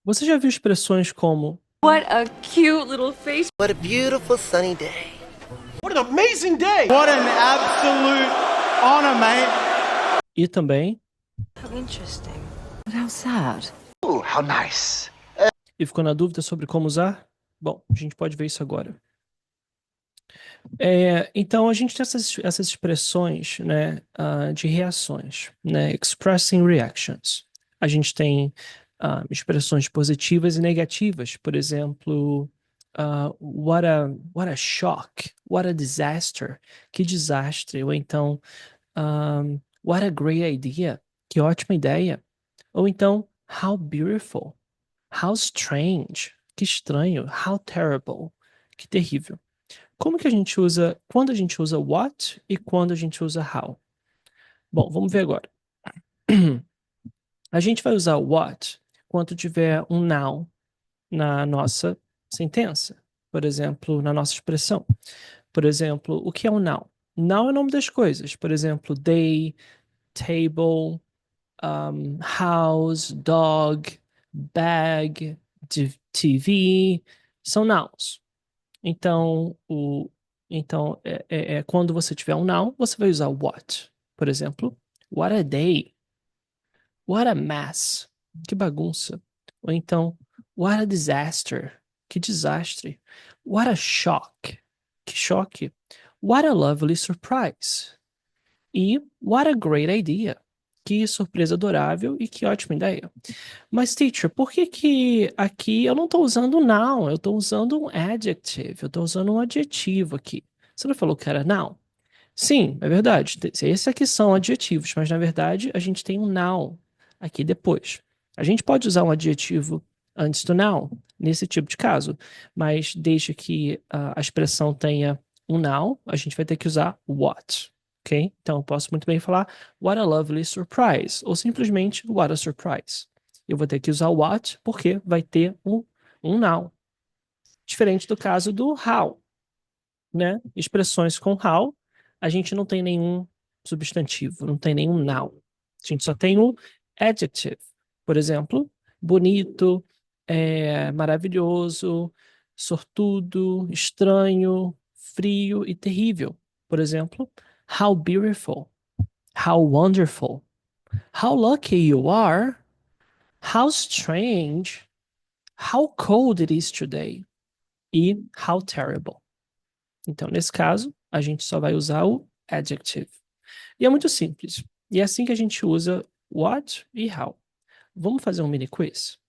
Você já viu expressões como What a cute little face. What a beautiful sunny day. What an amazing day! What an absolute honor, mate. e também How interesting. But how sad. Ooh, how nice. e ficou na dúvida sobre como usar? Bom, a gente pode ver isso agora. Então, a gente tem essas expressões, né, de reações, né, expressing reactions. A gente tem expressões positivas e negativas, por exemplo, what a shock, what a disaster, que desastre, ou então, what a great idea, que ótima ideia, ou então, how beautiful, how strange, que estranho, how terrible, que terrível. Como que a gente usa, quando a gente usa what e quando a gente usa how? Bom, vamos ver agora. A gente vai usar what quando tiver um noun na nossa sentença. Por exemplo, na nossa expressão. Por exemplo, o que é um noun? Noun é o nome das coisas. Por exemplo, day, table, house, dog, bag, TV, são nouns. Então, quando você tiver um noun, você vai usar what. Por exemplo, what a day. What a mess. Que bagunça. Ou então, what a disaster. Que desastre. What a shock. Que choque. What a lovely surprise. E what a great idea. Que surpresa adorável e que ótima ideia. Mas, teacher, por que que aqui eu não estou usando noun? Eu estou usando um adjective. Eu estou usando um adjetivo aqui. Você não falou que era noun? Sim, é verdade. Esses aqui são adjetivos, mas na verdade a gente tem um noun aqui depois. A gente pode usar um adjetivo antes do noun, nesse tipo de caso, mas desde que a expressão tenha um noun, a gente vai ter que usar what, ok? Então eu posso muito bem falar what a lovely surprise, ou simplesmente what a surprise. Eu vou ter que usar what porque vai ter um noun. Diferente do caso do how, né? Expressões com how, a gente não tem nenhum substantivo, não tem nenhum noun. A gente só tem um adjective. Por exemplo, bonito, maravilhoso, sortudo, estranho, frio e terrível. Por exemplo, how beautiful, how wonderful, how lucky you are, how strange, how cold it is today e how terrible. Então, nesse caso, a gente só vai usar o adjective. E é muito simples. E é assim que a gente usa what e how. Vamos fazer um mini quiz?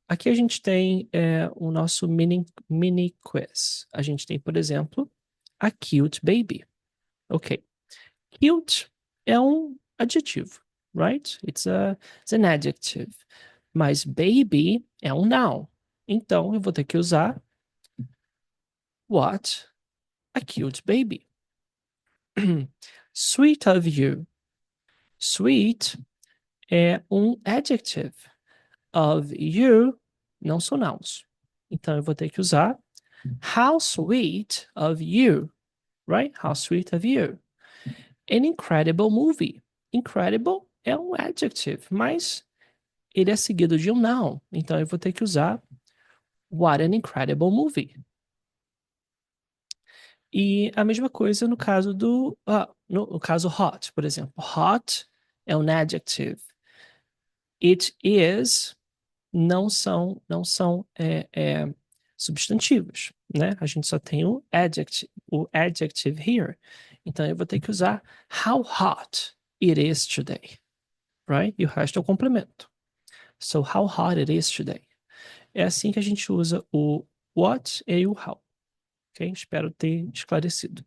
Aqui a gente tem o nosso mini quiz. A gente tem, por exemplo, a cute baby. Ok. Cute é um adjetivo, right? It's an adjective. Mas baby é um noun. Então, eu vou ter que usar what a cute baby. Sweet of you. Sweet é um adjective. Of you não são nouns. Então eu vou ter que usar how sweet of you, right? How sweet of you. An incredible movie. Incredible é um adjective, mas ele é seguido de um noun. Então eu vou ter que usar what an incredible movie. E a mesma coisa no caso no caso hot, por exemplo. Hot é um adjective. It is não são substantivos, né? A gente só tem o adjective here. Então eu vou ter que usar how hot it is today, right? E o resto é o complemento. So how hot it is today. É assim que a gente usa o what e o how. Ok? Espero ter esclarecido.